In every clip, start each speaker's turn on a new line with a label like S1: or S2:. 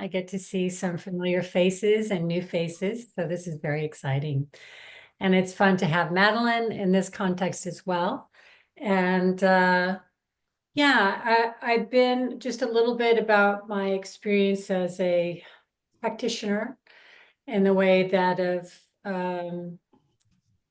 S1: I get to see some familiar faces and new faces, so this is very exciting. And it's fun to have Madeline in this context as well. And yeah, I've been just a little bit about my experience as a practitioner in the way that I've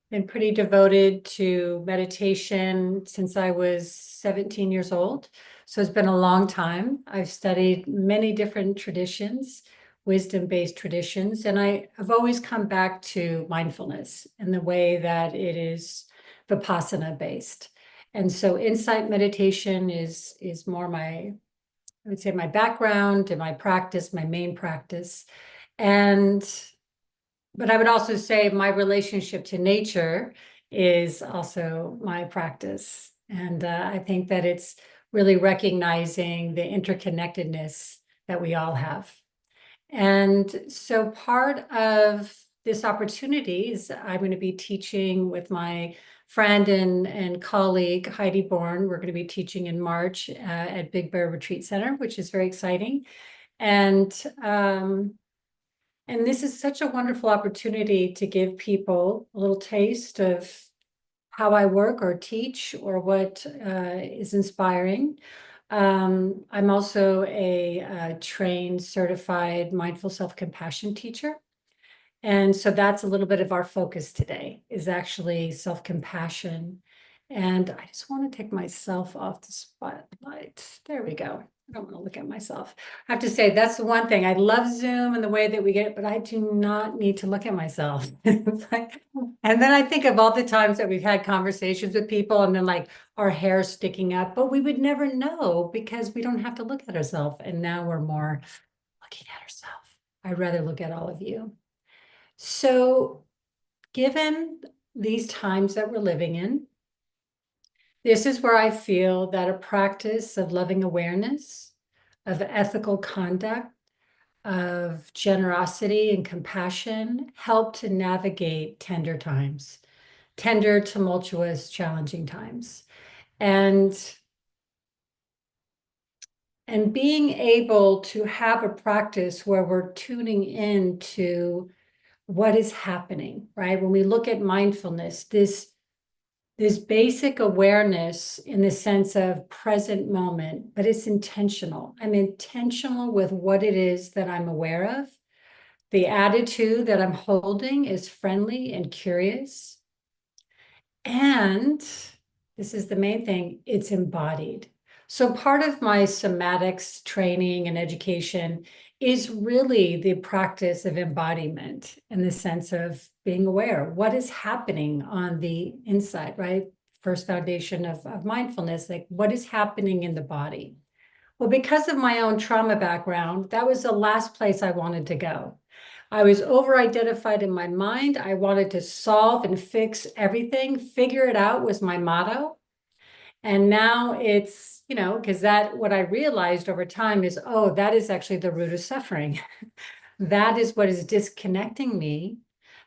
S1: been pretty devoted to meditation since I was 17 years old. So it's been a long time. I've studied many different traditions, wisdom-based traditions, and I've always come back to mindfulness in the way that it is Vipassana-based. And so insight meditation is more I would say my background and my practice, my main practice. And but I would also say my relationship to nature is also my practice. And I think that it's really recognizing the interconnectedness that we all have. And so part of this opportunity is I'm going to be teaching with my friend and colleague, Heidi Bourne. We're going to be teaching in March at Big Bear Retreat Center, which is very exciting. And this is such a wonderful opportunity to give people a little taste of how I work or teach or what is inspiring. I'm also a trained, certified mindful self-compassion teacher. And so that's a little bit of our focus today is actually self-compassion. And I just want to take myself off the spotlight. There we go. I don't want to look at myself. I have to say that's the one thing. I love Zoom and the way that we get it, but I do not need to look at myself. It's like, and then I think of all the times that we've had conversations with people and then like our hair sticking up, but we would never know because we don't have to look at ourselves. And now we're more looking at ourselves. I'd rather look at all of you. So given these times that we're living in, this is where I feel that a practice of loving awareness, of ethical conduct, of generosity and compassion help to navigate tender times, tender, tumultuous, challenging times. And being able to have a practice where we're tuning into what is happening, right? When we look at mindfulness, this basic awareness in the sense of present moment, but it's intentional. I'm intentional with what it is that I'm aware of. The attitude that I'm holding is friendly and curious. And this is the main thing, it's embodied. So part of my somatics training and education is really the practice of embodiment in the sense of being aware. What is happening on the inside, right? First foundation of mindfulness, like what is happening in the body? Well, because of my own trauma background, that was the last place I wanted to go. I was over-identified in my mind. I wanted to solve and fix everything. Figure it out was my motto. And now it's, because what I realized over time is, oh, that is actually the root of suffering. That is what is disconnecting me.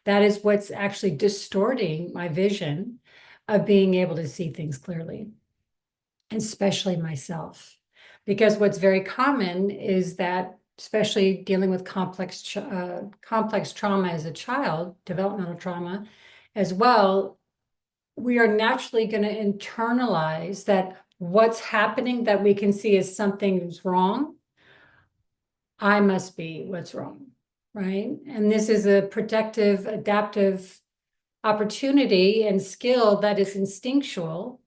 S1: That is what's actually distorting my vision of being able to see things clearly, especially myself. Because what's very common is that, especially dealing with complex trauma as a child, developmental trauma as well, we are naturally going to internalize that what's happening that we can see as something's wrong, I must be what's wrong, right? And this is a protective, adaptive opportunity and skill that is instinctual,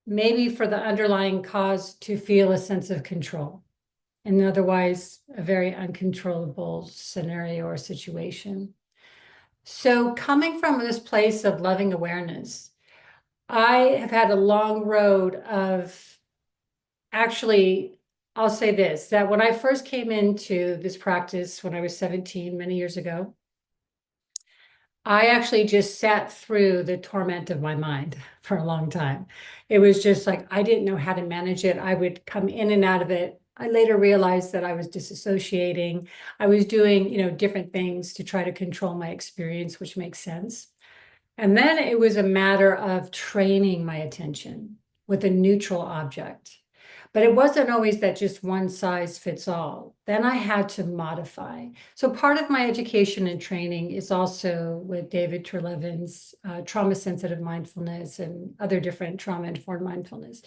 S1: maybe for the underlying cause to feel a sense of control, and otherwise a very uncontrollable scenario or situation. So coming from this place of loving awareness, I have had a long road of actually, I'll say this, that when I first came into this practice when I was 17, many years ago, I actually just sat through the torment of my mind for a long time. It was just like, I didn't know how to manage it. I would come in and out of it. I later realized that I was disassociating. I was doing, different things to try to control my experience, which makes sense. And then it was a matter of training my attention with a neutral object. But it wasn't always that just one size fits all. Then I had to modify. So part of my education and training is also with David Trelevin's trauma-sensitive mindfulness and other different trauma-informed mindfulness.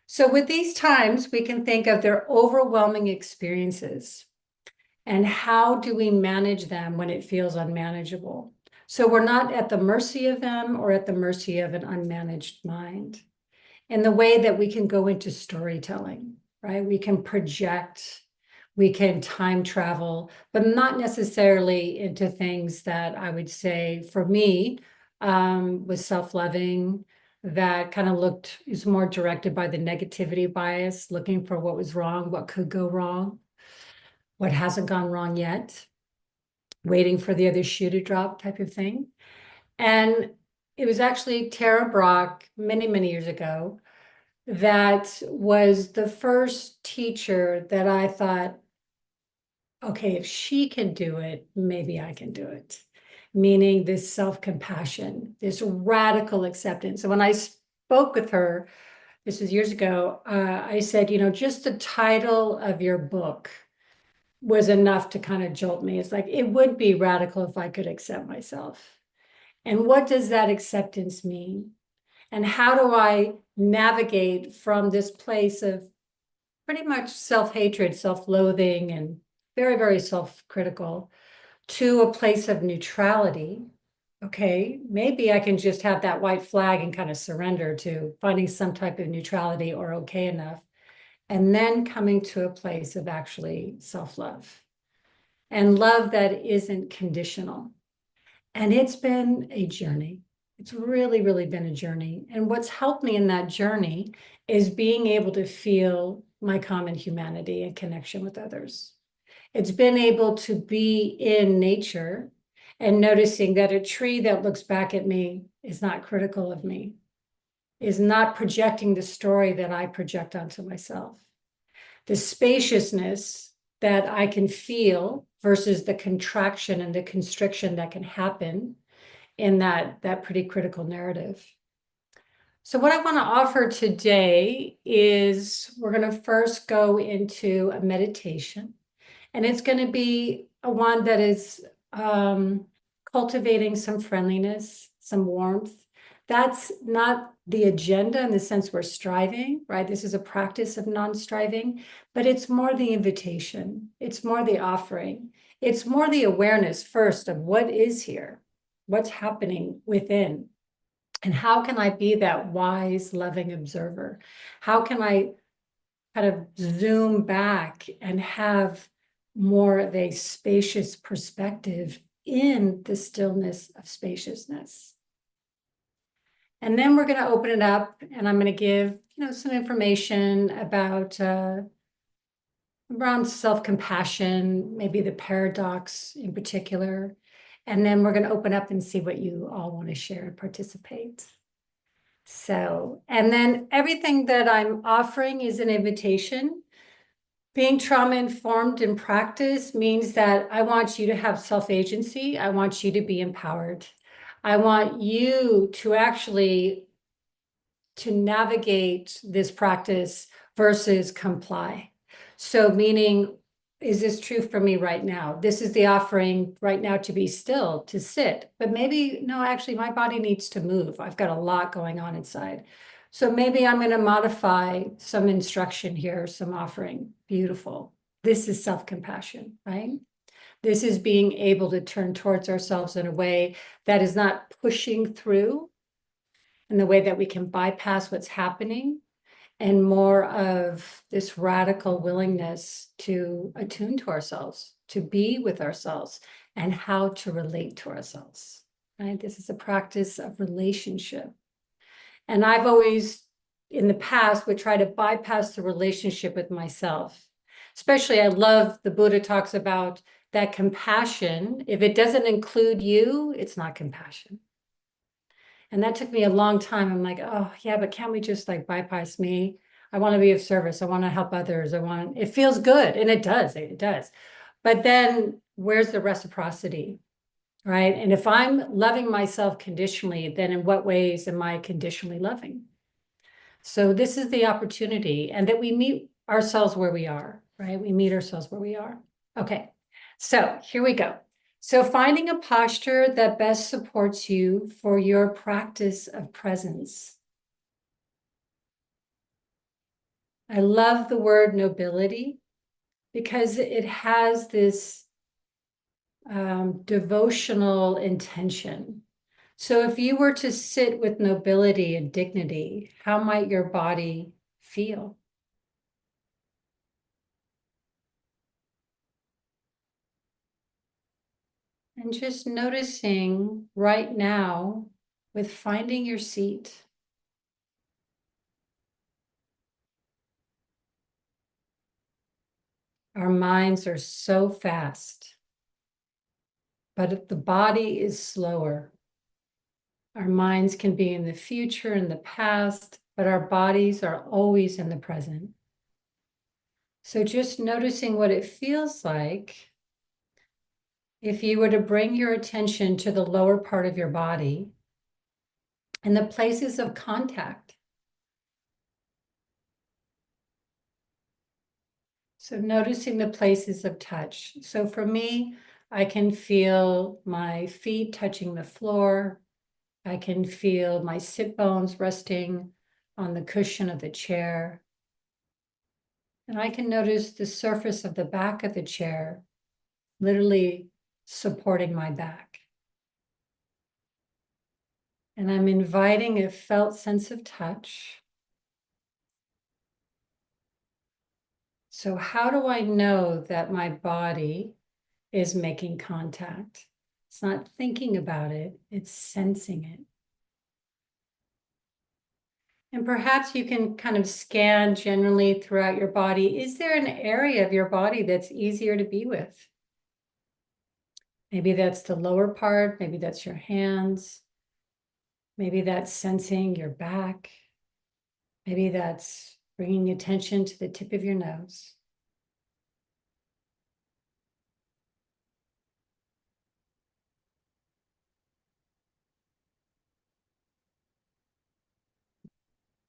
S1: So with these times, we can think of their overwhelming experiences and how do we manage them when it feels unmanageable? So we're not at the mercy of them or at the mercy of an unmanaged mind. In the way that we can go into storytelling, right? We can project, we can time travel, but not necessarily into things that I would say for me was self-loving, that kind of is more directed by the negativity bias, looking for what was wrong, what could go wrong, what hasn't gone wrong yet, waiting for the other shoe to drop type of thing. And it was actually Tara Brach many, many years ago that was the first teacher that I thought, okay, if she can do it, maybe I can do it. Meaning this self-compassion, this radical acceptance. So when I spoke with her, this was years ago, I said, just the title of your book was enough to kind of jolt me. It's like, it would be radical if I could accept myself. And what does that acceptance mean? And how do I navigate from this place of pretty much self-hatred, self-loathing, and very, very self-critical to a place of neutrality? Okay, maybe I can just have that white flag and kind of surrender to finding some type of neutrality or okay enough, and then coming to a place of actually self-love and love that isn't conditional. And it's been a journey. It's really, really been a journey. And what's helped me in that journey is being able to feel my common humanity and connection with others. It's been able to be in nature and noticing that a tree that looks back at me is not critical of me, is not projecting the story that I project onto myself. The spaciousness that I can feel versus the contraction and the constriction that can happen in that pretty critical narrative. So what I want to offer today is we're going to first go into a meditation, and it's going to be a one that is cultivating some friendliness, some warmth. That's not the agenda in the sense we're striving, right? This is a practice of non-striving, but it's more the invitation. It's more the offering. It's more the awareness first of what is here, what's happening within, and how can I be that wise, loving observer? How can I kind of zoom back and have more of a spacious perspective in the stillness of spaciousness? And then we're going to open it up, and I'm going to give, some information about around self-compassion, maybe the paradox in particular. And then we're going to open up and see what you all want to share and participate. So, and then everything that I'm offering is an invitation. Being trauma-informed in practice means that I want you to have self-agency. I want you to be empowered. I want you to actually navigate this practice versus comply. So meaning, is this true for me right now? This is the offering right now to be still, to sit. But maybe, no, actually, my body needs to move. I've got a lot going on inside. So maybe I'm going to modify some instruction here, some offering. Beautiful. This is self-compassion, right? This is being able to turn towards ourselves in a way that is not pushing through, in the way that we can bypass what's happening, and more of this radical willingness to attune to ourselves, to be with ourselves, and how to relate to ourselves, right? This is a practice of relationship. And I've always, in the past, would try to bypass the relationship with myself. Especially, I love the Buddha talks about that compassion. If it doesn't include you, it's not compassion. And that took me a long time. I'm like, oh yeah, but can't we just like bypass me? I want to be of service. I want to help others. It feels good. And it does. But then where's the reciprocity, right? And if I'm loving myself conditionally, then in what ways am I conditionally loving? So this is the opportunity, and that we meet ourselves where we are, right? We meet ourselves where we are. Okay, so here we go. So finding a posture that best supports you for your practice of presence. I love the word nobility because it has this devotional intention. So if you were to sit with nobility and dignity, how might your body feel? And just noticing right now with finding your seat. Our minds are so fast, but the body is slower. Our minds can be in the future and the past, but our bodies are always in the present. So just noticing what it feels like if you were to bring your attention to the lower part of your body and the places of contact. So noticing the places of touch. So for me, I can feel my feet touching the floor. I can feel my sit bones resting on the cushion of the chair. And I can notice the surface of the back of the chair, literally supporting my back. And I'm inviting a felt sense of touch. So how do I know that my body is making contact? It's not thinking about it, it's sensing it. And perhaps you can kind of scan generally throughout your body. Is there an area of your body that's easier to be with? Maybe that's the lower part, maybe that's your hands, maybe that's sensing your back, maybe that's bringing attention to the tip of your nose.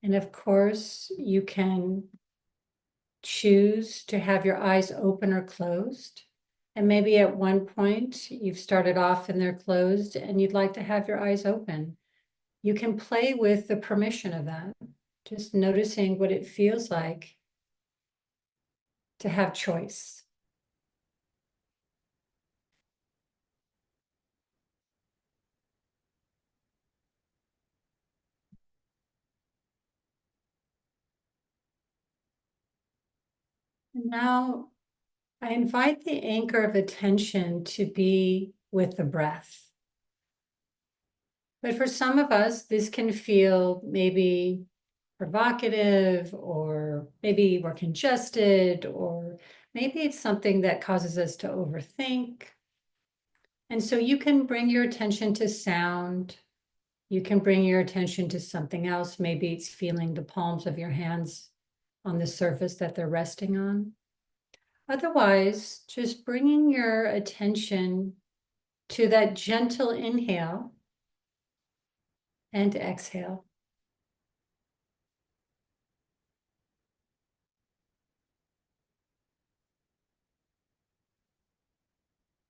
S1: And of course, you can choose to have your eyes open or closed. And maybe at one point you've started off and they're closed and you'd like to have your eyes open. You can play with the permission of that, just noticing what it feels like to have choice. And now I invite the anchor of attention to be with the breath. But for some of us, this can feel maybe provocative, or maybe we're congested, or maybe it's something that causes us to overthink. And so you can bring your attention to sound. You can bring your attention to something else. Maybe it's feeling the palms of your hands on the surface that they're resting on. Otherwise, just bringing your attention to that gentle inhale and exhale.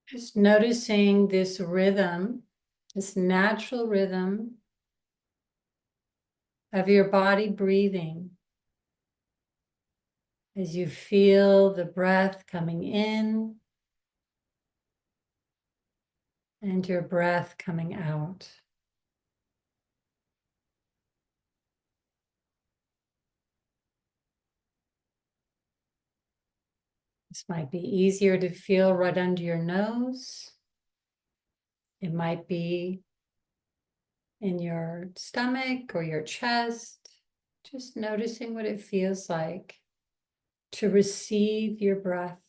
S1: Just noticing this rhythm, this natural rhythm of your body breathing as you feel the breath coming in and your breath coming out. This might be easier to feel right under your nose. It might be in your stomach or your chest. Just noticing what it feels like to receive your breath.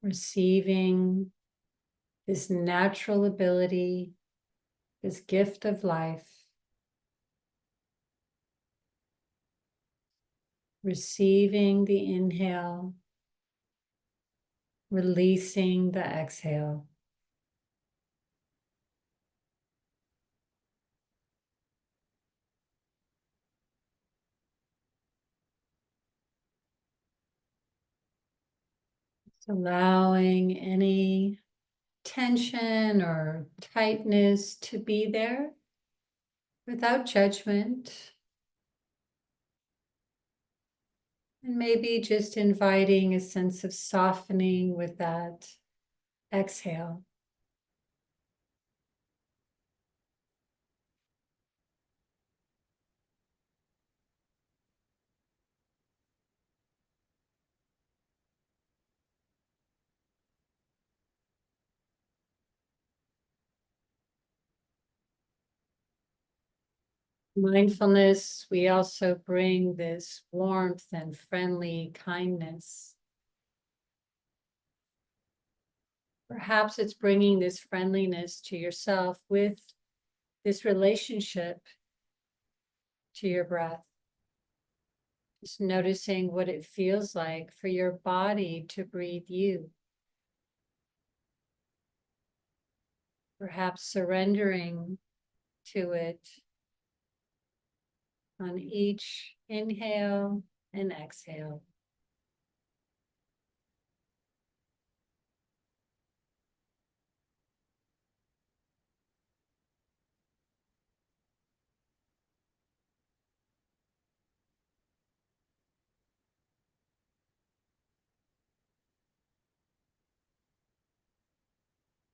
S1: Receiving this natural ability, this gift of life. Receiving the inhale, releasing the exhale. Allowing any tension or tightness to be there without judgment. And maybe just inviting a sense of softening with that exhale. Mindfulness, we also bring this warmth and friendly kindness. Perhaps it's bringing this friendliness to yourself with this relationship to your breath. Just noticing what it feels like for your body to breathe you. Perhaps surrendering to it on each inhale and exhale.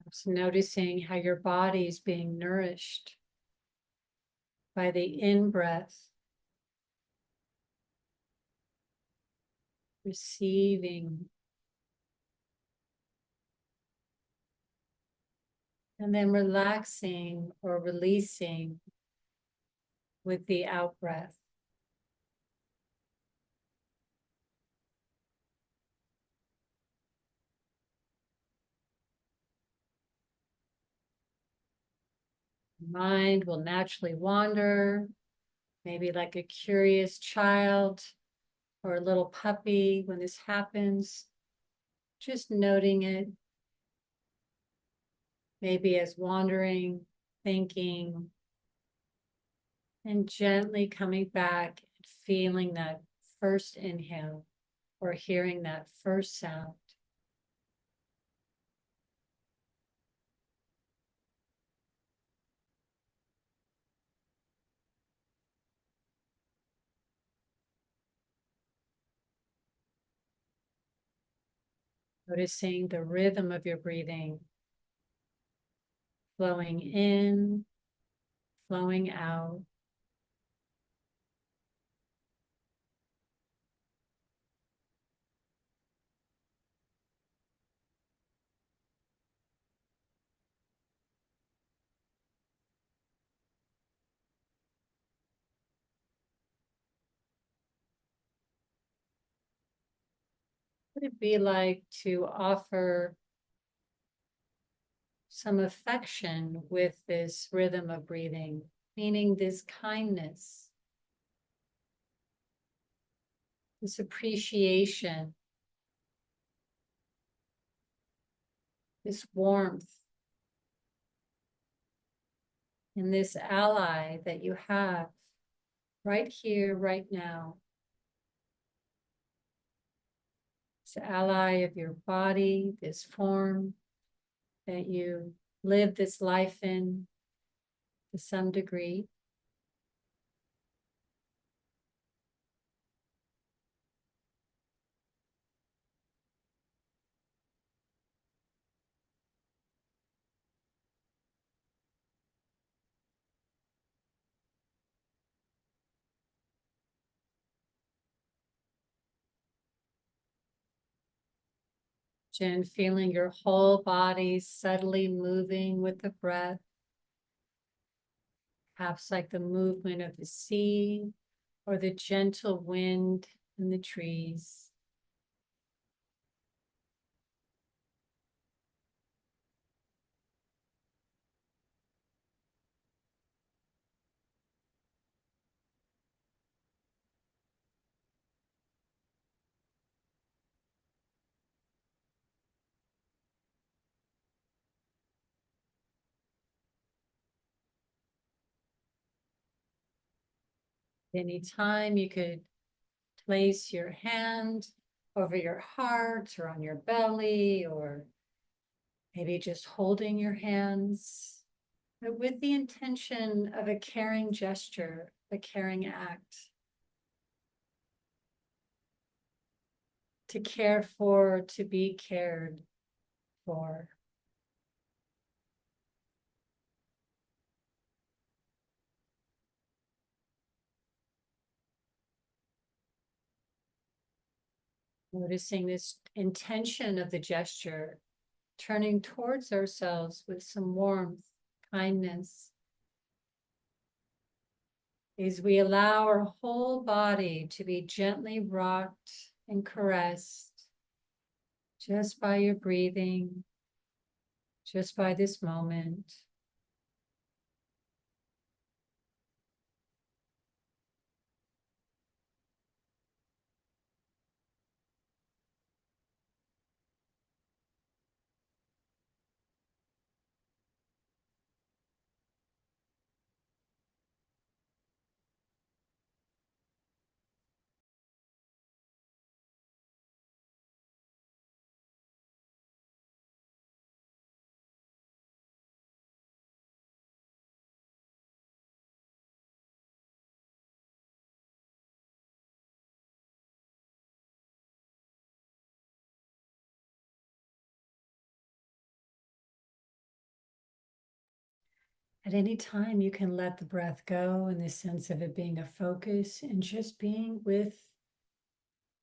S1: Just noticing how your body is being nourished by the in-breath, receiving, and then relaxing or releasing with the out-breath. Mind will naturally wander, maybe like a curious child or a little puppy when this happens, just noting it, maybe as wandering, thinking, and gently coming back and feeling that first inhale or hearing that first sound. Noticing the rhythm of your breathing, flowing in, flowing out. What would it be like to offer some affection with this rhythm of breathing, meaning this kindness, this appreciation, this warmth, and this ally that you have right here, right now. This ally of your body, this form that you live this life in to some degree. Jen, feeling your whole body subtly moving with the breath, perhaps like the movement of the sea or the gentle wind in the trees. Anytime you could place your hand over your heart or on your belly, or maybe just holding your hands, but with the intention of a caring gesture, a caring act, to care for, to be cared for. Noticing this intention of the gesture, turning towards ourselves with some warmth, kindness, as we allow our whole body to be gently rocked and caressed just by your breathing, just by this moment. At any time, you can let the breath go in the sense of it being a focus and just being with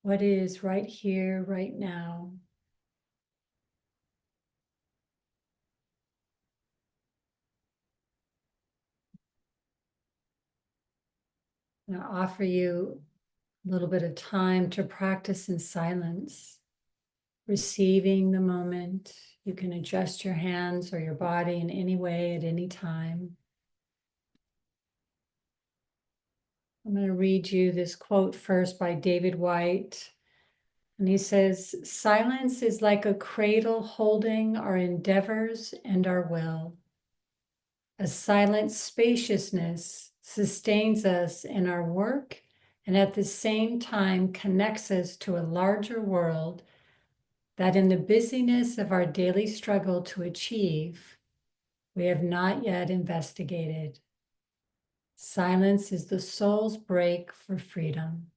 S1: what is right here, right now. And I offer you a little bit of time to practice in silence, receiving the moment. You can adjust your hands or your body in any way at any time. I'm going to read you this quote first by David White. And he says, "Silence is like a cradle holding our endeavors and our will. A silent spaciousness sustains us in our work and at the same time connects us to a larger world that in the busyness of our daily struggle to achieve, we have not yet investigated. Silence is the soul's break for freedom."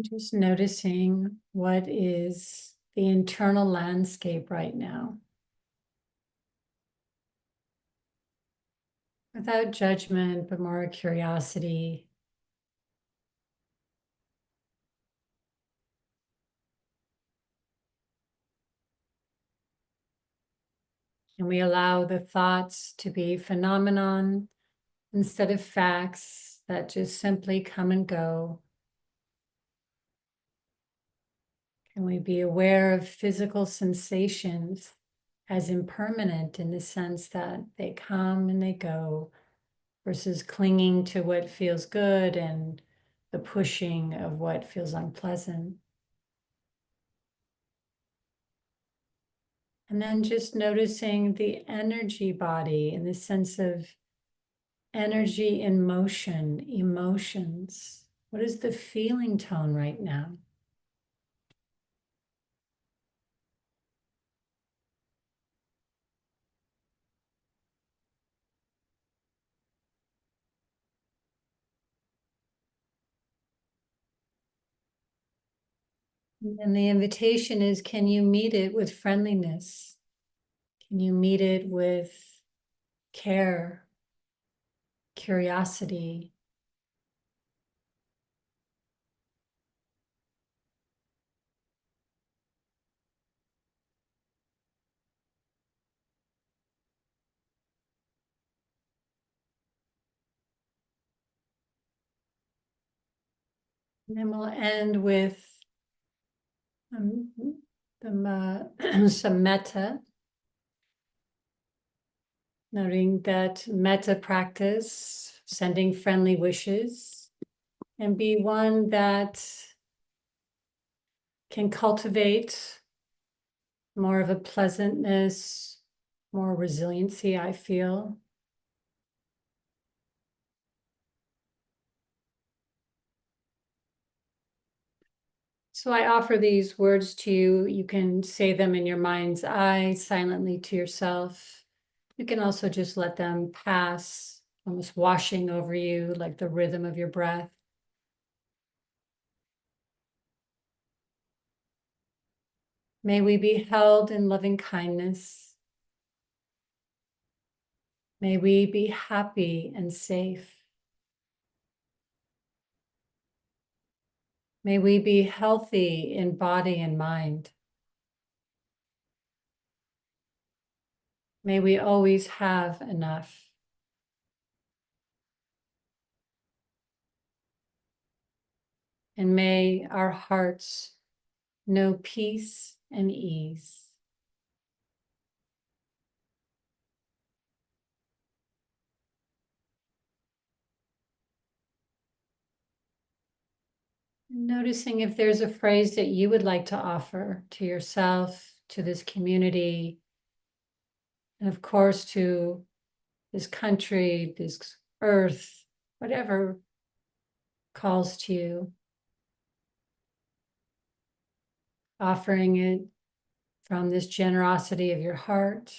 S1: Just noticing what is the internal landscape right now, without judgment, but more curiosity. And we allow the thoughts to be phenomenon instead of facts that just simply come and go. Can we be aware of physical sensations as impermanent in the sense that they come and they go, versus clinging to what feels good and the pushing of what feels unpleasant? And then just noticing the energy body in the sense of energy in motion, emotions. What is the feeling tone right now? And the invitation is, can you meet it with friendliness? Can you meet it with care, curiosity? And then we'll end with um, some metta, noting that metta practice, sending friendly wishes, and be one that can cultivate more of a pleasantness, more resiliency, I feel. So I offer these words to you. You can say them in your mind's eye, silently to yourself. You can also just let them pass, almost washing over you like the rhythm of your breath. May we be held in loving kindness. May we be happy and safe. May we be healthy in body and mind. May we always have enough. And may our hearts know peace and ease. Noticing if there's a phrase that you would like to offer to yourself, to this community, and of course to this country, this earth, whatever calls to you, offering it from this generosity of your heart.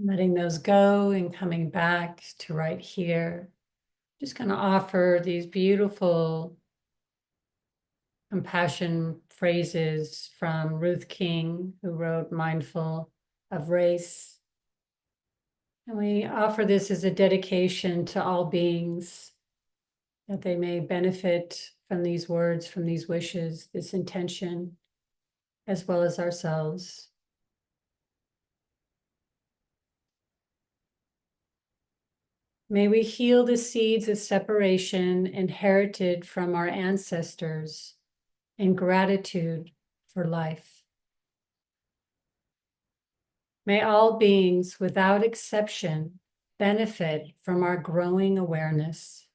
S1: Letting those go and coming back to right here. Just going to offer these beautiful compassion phrases from Ruth King, who wrote Mindful of Race. And we offer this as a dedication to all beings, that they may benefit from these words, from these wishes, this intention, as well as ourselves. May we heal the seeds of separation inherited from our ancestors in gratitude for life. May all beings, without exception, benefit from our growing awareness.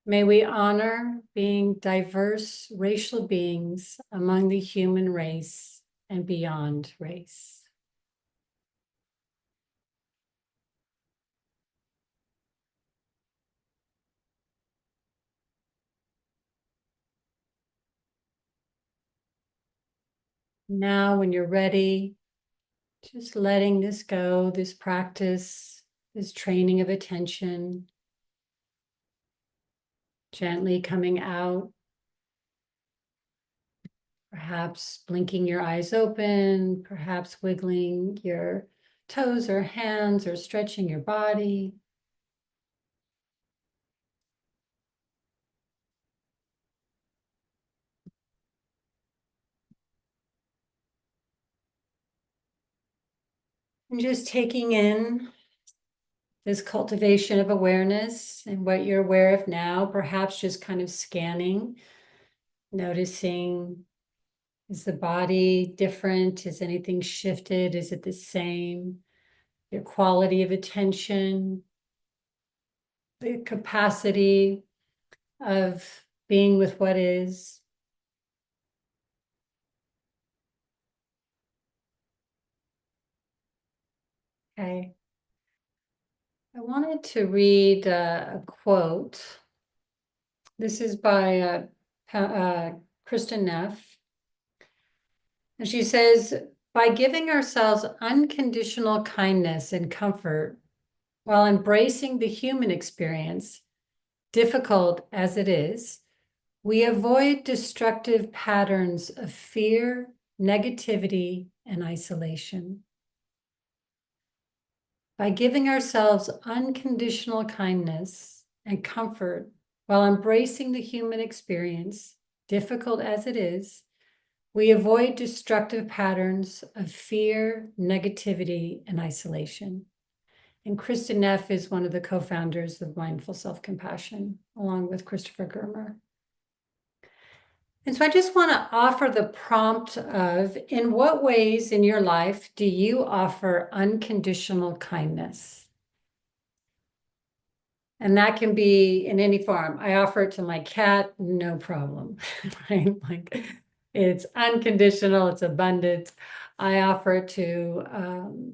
S1: May we honor being diverse racial beings among the human race and beyond race. Now, when you're ready, just letting this go, this practice, this training of attention, gently coming out, perhaps blinking your eyes open, perhaps wiggling your toes or hands or stretching your body. And just taking in this cultivation of awareness and what you're aware of now, perhaps just kind of scanning, noticing, is the body different? Is anything shifted? Is it the same? Your quality of attention, the capacity of being with what is. Okay. I wanted to read a quote. This is by Kristen Neff. And she says, by giving ourselves unconditional kindness and comfort while embracing the human experience, difficult as it is, we avoid destructive patterns of fear, negativity, and isolation. By giving ourselves unconditional kindness and comfort while embracing the human experience, difficult as it is, we avoid destructive patterns of fear, negativity, and isolation. And Kristen Neff is one of the co-founders of Mindful Self-Compassion, along with Christopher Germer. And so I just want to offer the prompt of, in what ways in your life do you offer unconditional kindness? And that can be in any form. I offer it to my cat, no problem, right? Like it's unconditional, it's abundant. I offer it to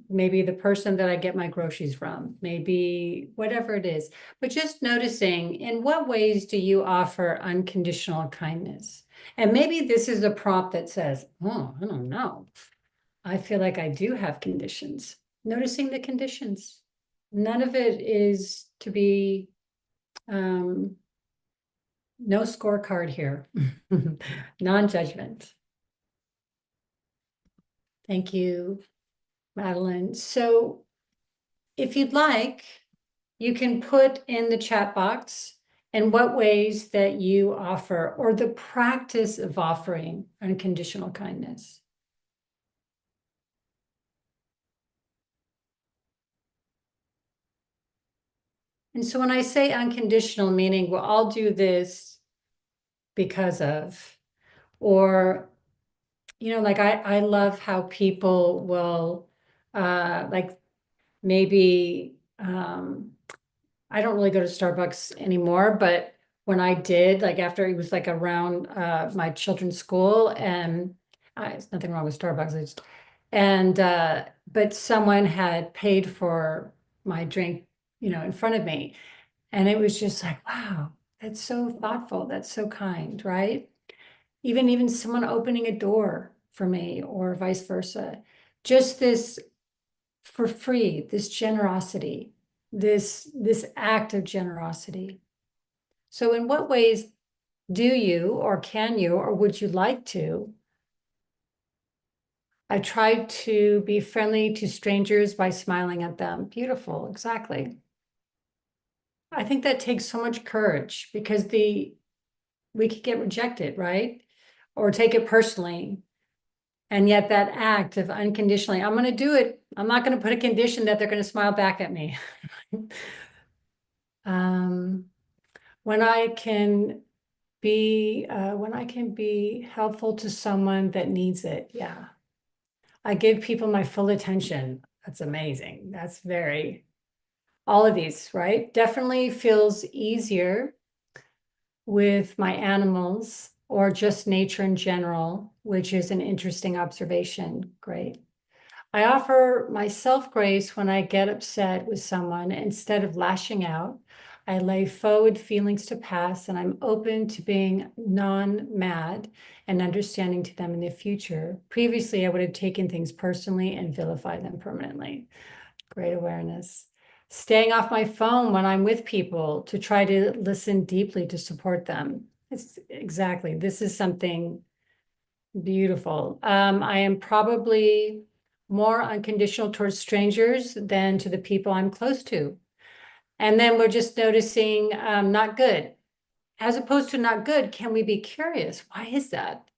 S1: maybe the person that I get my groceries from, maybe whatever it is. But just noticing, in what ways do you offer unconditional kindness? And maybe this is a prompt that says, oh, I don't know. I feel like I do have conditions. Noticing the conditions. None of it is to be, no scorecard here. Non-judgment. Thank you, Madeline. So if you'd like, you can put in the chat box in what ways that you offer or the practice of offering unconditional kindness. And so when I say unconditional, meaning well, I'll do this because of, or, you know, like I love how people will, like maybe, I don't really go to Starbucks anymore, but when I did, like after it was like around my children's school, and there's nothing wrong with Starbucks, but someone had paid for my drink, you know, in front of me. And it was just like, wow, that's so thoughtful. That's so kind, right? Even someone opening a door for me or vice versa. Just this for free, this generosity, this act of generosity. So in what ways do you or can you or would you like to? I try to be friendly to strangers by smiling at them. Beautiful, exactly. I think that takes so much courage because we could get rejected, right? Or take it personally. And yet that act of unconditionally, I'm going to do it. I'm not going to put a condition that they're going to smile back at me. When I can when I can be helpful to someone that needs it. Yeah. I give people my full attention. That's amazing. That's very, all of these, right? Definitely feels easier with my animals or just nature in general, which is an interesting observation. Great. I offer myself grace when I get upset with someone. Instead of lashing out, I lay forward feelings to pass, and I'm open to being non-mad and understanding to them in the future. Previously, I would have taken things personally and vilified them permanently. Great awareness. Staying off my phone when I'm with people to try to listen deeply to support them. It's exactly, this is something beautiful. I am probably more unconditional towards strangers than to the people I'm close to. And then we're just noticing not good. As opposed to not good, can we be curious? Why is that?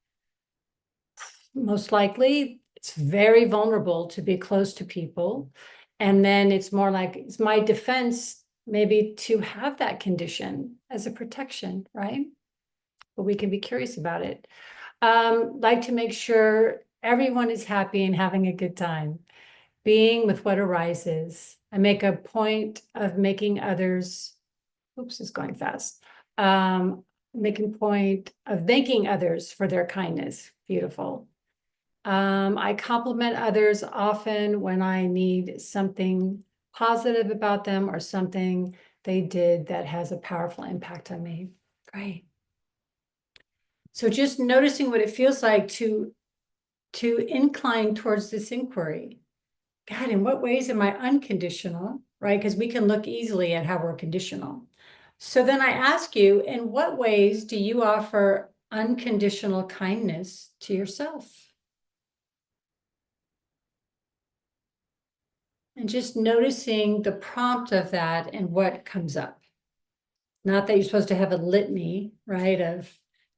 S1: Most likely, it's very vulnerable to be close to people. And then it's more like, it's my defense maybe to have that condition as a protection, right? But we can be curious about it. Like to make sure everyone is happy and having a good time, being with what arises. I make a point of making others, oops, it's going fast. Making point of thanking others for their kindness. Beautiful. I compliment others often when I need something positive about them or something they did that has a powerful impact on me. Great. So just noticing what it feels like to incline towards this inquiry. God, in what ways am I unconditional, right? Because we can look easily at how we're conditional. So then I ask you, in what ways do you offer unconditional kindness to yourself? And just noticing the prompt of that and what comes up. Not that you're supposed to have a litany, right, of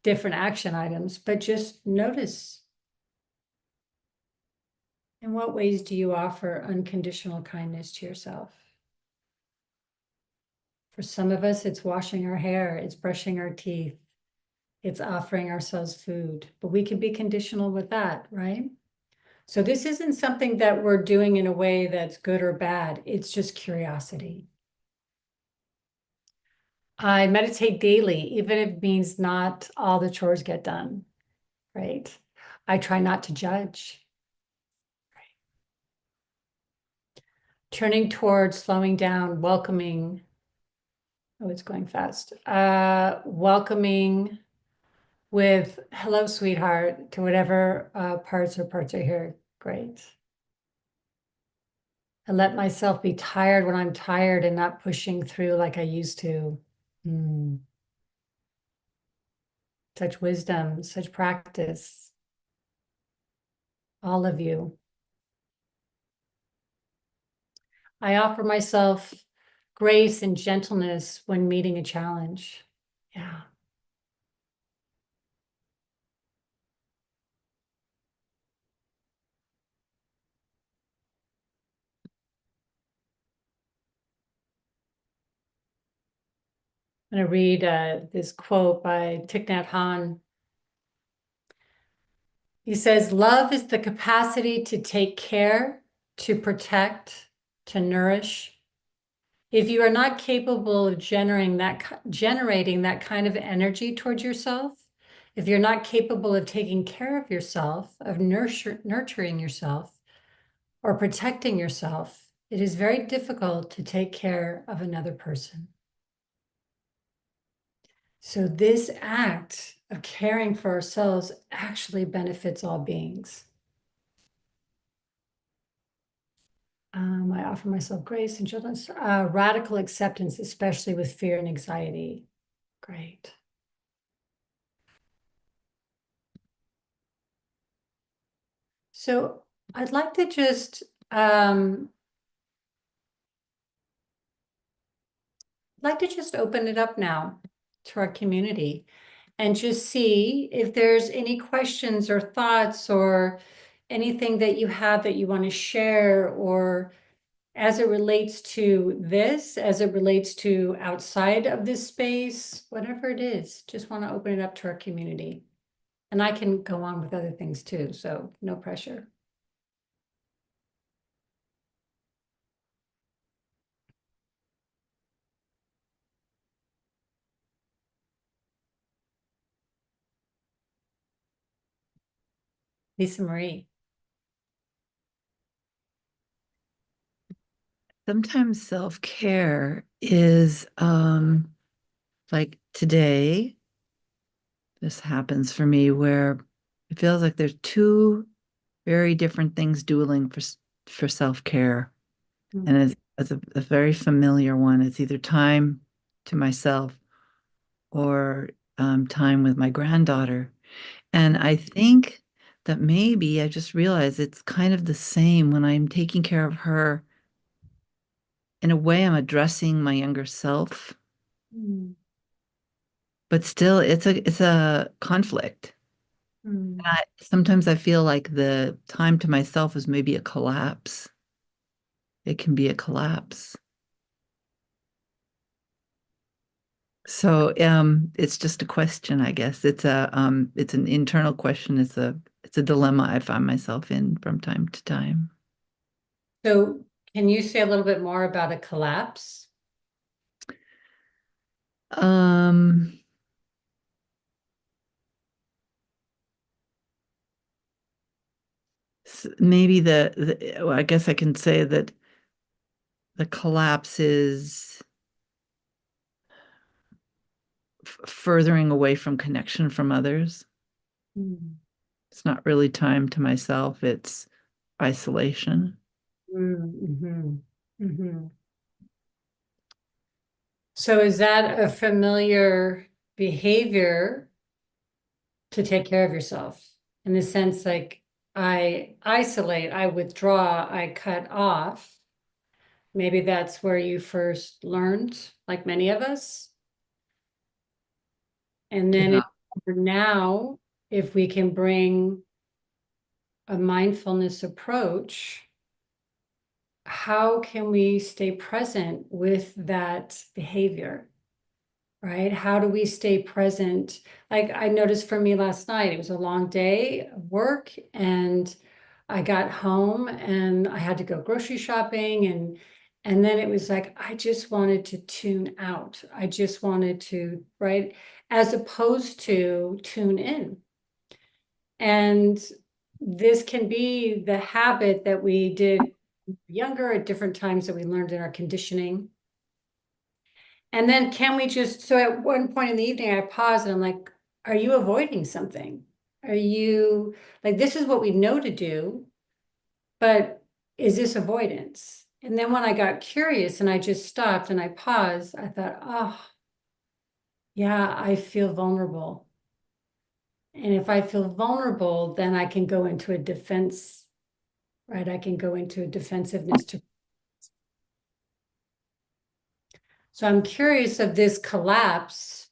S1: different action items, but just notice. In what ways do you offer unconditional kindness to yourself? For some of us, it's washing our hair, it's brushing our teeth, it's offering ourselves food, but we can be conditional with that, right? So this isn't something that we're doing in a way that's good or bad. It's just curiosity. I meditate daily, even if it means not all the chores get done, right? I try not to judge. Turning towards slowing down, welcoming. Oh, it's going fast. Welcoming with hello, sweetheart, to whatever parts are here. Great. I let myself be tired when I'm tired and not pushing through like I used to. Such wisdom, such practice. All of you. I offer myself grace and gentleness when meeting a challenge. Yeah. I'm going to read this quote by Thich Nhat Hanh. He says, love is the capacity to take care, to protect, to nourish. If you are not capable of generating that kind of energy towards yourself, if you're not capable of taking care of yourself, of nurturing yourself, or protecting yourself, it is very difficult to take care of another person. So this act of caring for ourselves actually benefits all beings. I offer myself grace and gentleness, radical acceptance, especially with fear and anxiety. Great. So I'd like to just open it up now to our community and just see if there's any questions or thoughts or anything that you have that you want to share, or as it relates to this, as it relates to outside of this space, whatever it is, just want to open it up to our community. And I can go on with other things too, so no pressure. Lisa Marie.
S2: Sometimes self-care is like today, this happens for me where it feels like there's two very different things dueling for self-care. And
S1: Mm,
S2: it's a very familiar one. It's either time to myself or time with my granddaughter. And I think that maybe I just realized it's kind of the same when I'm taking care of her. In a way, I'm addressing my younger self,
S1: mm,
S2: but still it's a conflict.
S1: mm.
S2: Sometimes I feel like the time to myself is maybe a collapse. It can be a collapse. So it's just a question, I guess. It's an internal question. It's a dilemma I find myself in from time to time.
S1: So can you say a little bit more about a collapse?
S2: Um Maybe well, I guess I can say that the collapse is furthering away from connection from others.
S1: Mm,
S2: It's not really time to myself, it's isolation.
S1: mhm, mhm. So is that a familiar behavior to take care of yourself? In the sense like I isolate, I withdraw, I cut off. Maybe that's where you first learned, like many of us. And then
S2: Yeah.
S1: now, if we can bring a mindfulness approach, how can we stay present with that behavior? Right? How do we stay present? Like I noticed for me last night, it was a long day of work and I got home and I had to go grocery shopping and then it was like I just wanted to tune out. I just wanted to, right? As opposed to tune in. And this can be the habit that we did younger at different times that we learned in our conditioning. And then can we just, so at one point in the evening, I paused and I'm like, are you avoiding something? Are you like, this is what we know to do, but is this avoidance? And then when I got curious and I just stopped and I paused, I thought, oh, yeah, I feel vulnerable. And if I feel vulnerable, then I can go into a defense, right? I can go into a defensiveness to. So I'm curious of this collapse.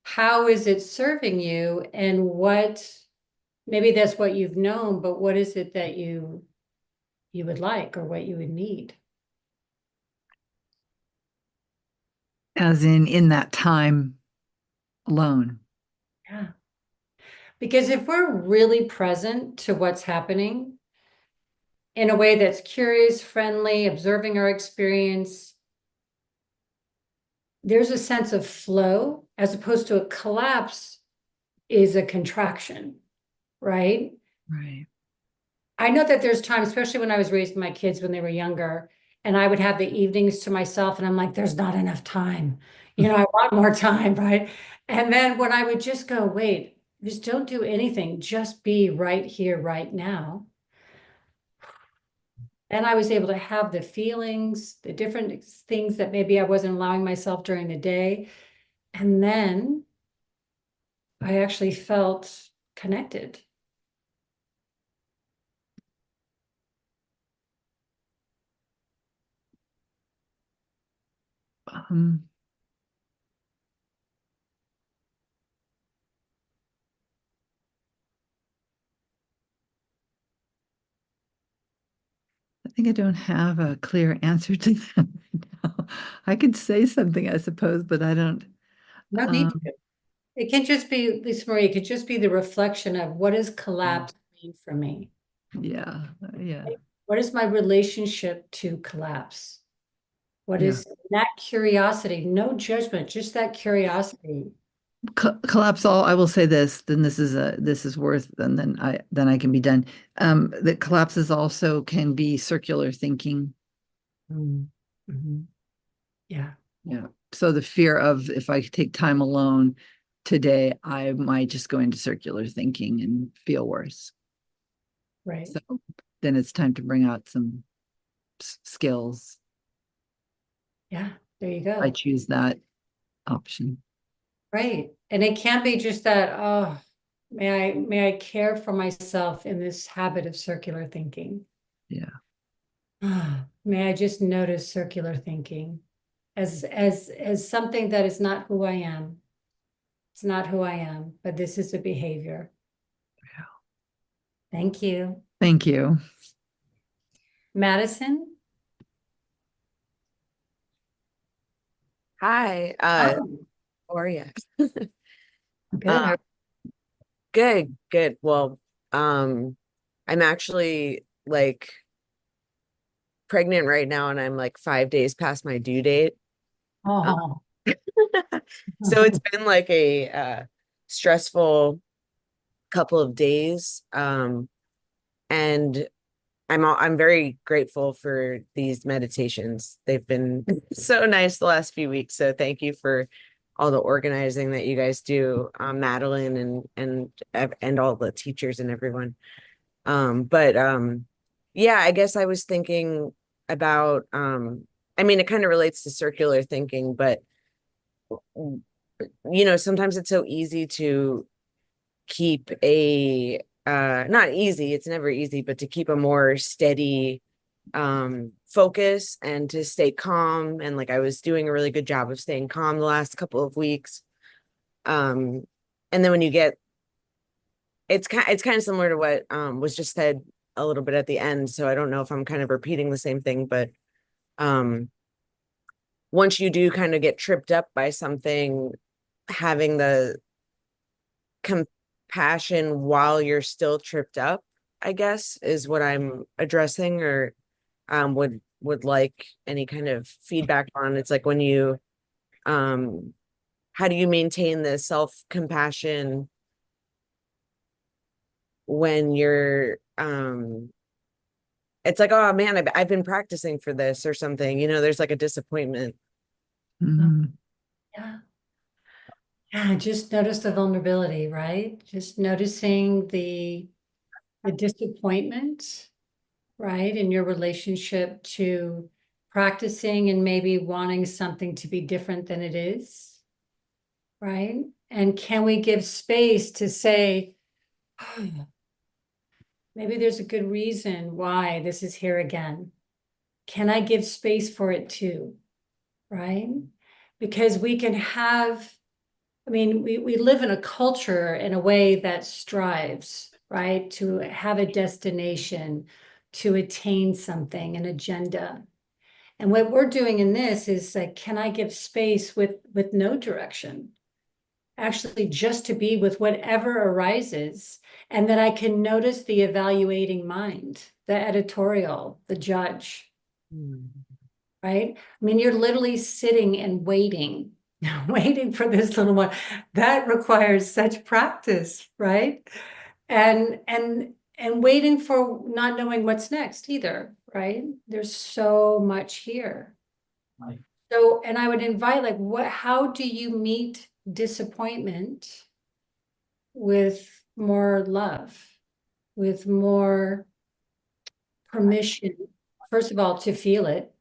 S1: How is it serving you and what, maybe that's what you've known, but what is it that you would like or what you would need?
S2: As in that time alone.
S1: Yeah. Because if we're really present to what's happening in a way that's curious, friendly, observing our experience, there's a sense of flow as opposed to a collapse is a contraction, right?
S2: Right.
S1: I know that there's times, especially when I was raising my kids when they were younger, and I would have the evenings to myself, and I'm like, there's not enough time. I want more time, right? And then when I would just go, wait, just don't do anything, just be right here, right now. And I was able to have the feelings, the different things that maybe I wasn't allowing myself during the day. And then I actually felt connected.
S2: Um, I think I don't have a clear answer to that right now. I could say something, I suppose, but I don't.
S1: No need
S2: Um,
S1: to. It can just be, Lisa Marie, it could just be the reflection of what does collapse mean for me?
S2: yeah, yeah,
S1: What is my relationship to collapse? What
S2: yeah.
S1: is that curiosity? No judgment, just that curiosity.
S2: collapse all. I will say this, then this is worth, and then I can be done. That collapses also can be circular thinking.
S1: Mhm. Yeah,
S2: Yeah. So the fear of if I take time alone today, I might just go into circular thinking and feel worse.
S1: right.
S2: So then it's time to bring out some skills.
S1: Yeah, there you
S2: I
S1: go.
S2: choose that option.
S1: Right. And it can't be just that, oh, may I care for myself in this habit of circular thinking.
S2: Yeah.
S1: May I just notice circular thinking as something that is not who I am. It's not who I am, but this is a behavior. Thank you.
S2: Thank you.
S1: Madison?
S3: Hi,
S1: Oh,
S3: how are you?
S1: good.
S3: Uh, good. Well, I'm actually like pregnant right now, and I'm like 5 days past my due date. Uh,
S1: Oh,
S3: so it's been like a stressful couple of days. And I'm very grateful for these meditations. They've been so nice the last few weeks. So thank you for all the organizing that you guys do, Madeline and all the teachers and everyone. But yeah, I guess I was thinking about I mean it kind of relates to circular thinking, but sometimes it's so easy to keep a not easy, it's never easy, but to keep a more steady focus and to stay calm. And like I was doing a really good job of staying calm the last couple of weeks. um and then when you get it's kind of similar to what was just said a little bit at the end, so I don't know if I'm kind of repeating the same thing, but um once you do kind of get tripped up by something, having the compassion while you're still tripped up, I guess, is what I'm addressing, or would like any kind of feedback on. It's like when you um how do you maintain the self-compassion when you're it's like, oh man, I've been practicing for this or something, there's like a disappointment.
S2: Mhm.
S1: yeah. Yeah, just notice the vulnerability, right? Just noticing the disappointment, right? In your relationship to practicing and maybe wanting something to be different than it is, right? And can we give space to say, "Oh, maybe there's a good reason why this is here again. Can I give space for it too?" Right? Because we can have, I mean, we live in a culture in a way that strives, right, to have a destination, to attain something, an agenda. And what we're doing in this is like, can I give space with no direction? Actually, just to be with whatever arises, and that I can notice the evaluating mind, the editorial, the judge,
S3: Mm.
S1: right? I mean, you're literally sitting and waiting, waiting for this little one. That requires such practice, right? And waiting for not knowing what's next either, right? There's so much here.
S2: Right.
S1: So, and I would invite, like, how do you meet disappointment with more love, with more permission, first of all, to feel it,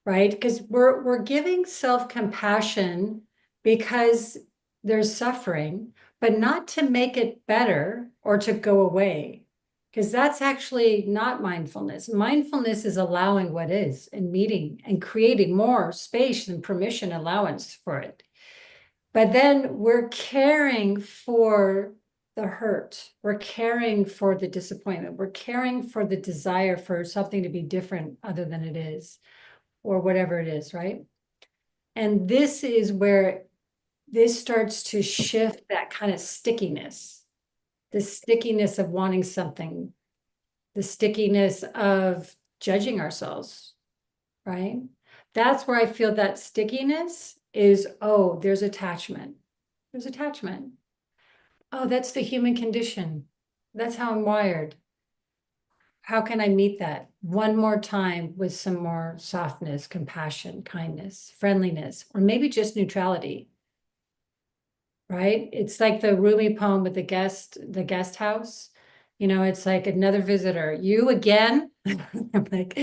S1: right? Because we're giving self-compassion because there's suffering, but not to make it better or to go away. Because that's actually not mindfulness. Mindfulness is allowing what is and meeting and creating more space and permission allowance for it. But then we're caring for the hurt. We're caring for the disappointment. We're caring for the desire for something to be different other than it is, or whatever it is, right? And this is where this starts to shift that kind of stickiness, the stickiness of wanting something, the stickiness of judging ourselves, right? That's where I feel that stickiness is, oh, there's attachment. There's attachment. Oh, that's the human condition. That's how I'm wired. How can I meet that one more time with some more softness, compassion, kindness, friendliness, or maybe just neutrality? Right? It's like the Rumi poem with the guest house. You know, it's like another visitor. You again? I'm like,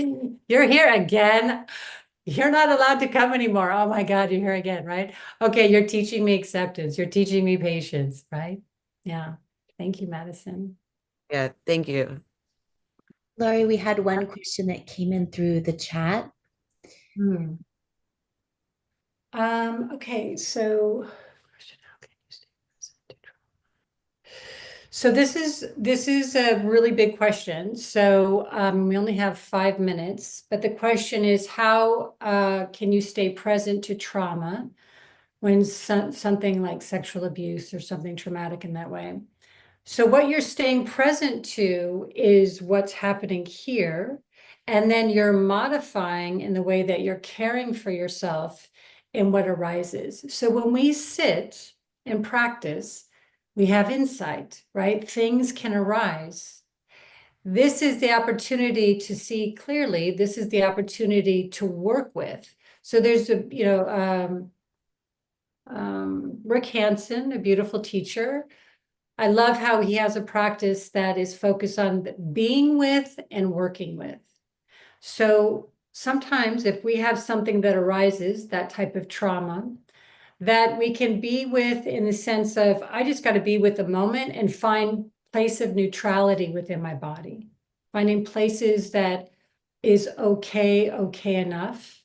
S1: you're here again. You're not allowed to come anymore. Oh my God, you're here again, right? Okay, you're teaching me acceptance. You're teaching me patience, right? Yeah. Thank you, Madison.
S3: Yeah, thank you.
S4: Laurie, we had one question that came in through the chat.
S1: Hmm. Okay, so this is a really big question. So we only have 5 minutes, but the question is how can you stay present to trauma when something like sexual abuse or something traumatic in that way? So what you're staying present to is what's happening here, and then you're modifying in the way that you're caring for yourself in what arises. So when we sit and practice, we have insight, right? Things can arise. This is the opportunity to see clearly. This is the opportunity to work with. So there's a, Rick Hansen, a beautiful teacher. I love how he has a practice that is focused on being with and working with. So sometimes if we have something that arises, that type of trauma, that we can be with in the sense of, I just got to be with the moment and find place of neutrality within my body, finding places that is okay enough.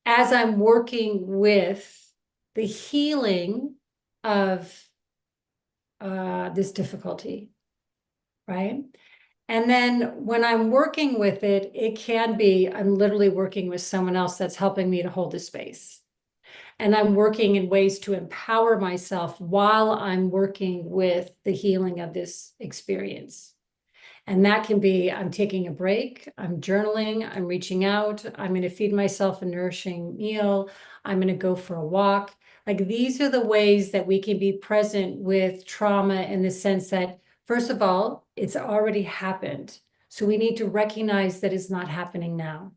S1: As I'm working with the healing of this difficulty, right? And then when I'm working with it, it can be, I'm literally working with someone else that's helping me to hold the space. And I'm working in ways to empower myself while I'm working with the healing of this experience. And that can be, I'm taking a break, I'm journaling, I'm reaching out, I'm going to feed myself a nourishing meal, I'm going to go for a walk. Like these are the ways that we can be present with trauma in the sense that, first of all, it's already happened. So we need to recognize that it's not happening now,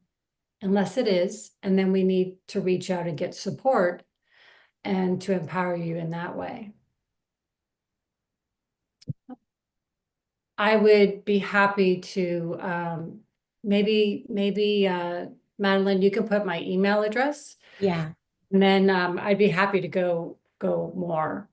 S1: unless it is. And then we need to reach out and get support and to empower you in that way. I would be happy to maybe Madeline, you can put my email address,
S4: Yeah.
S1: and then I'd be happy to go more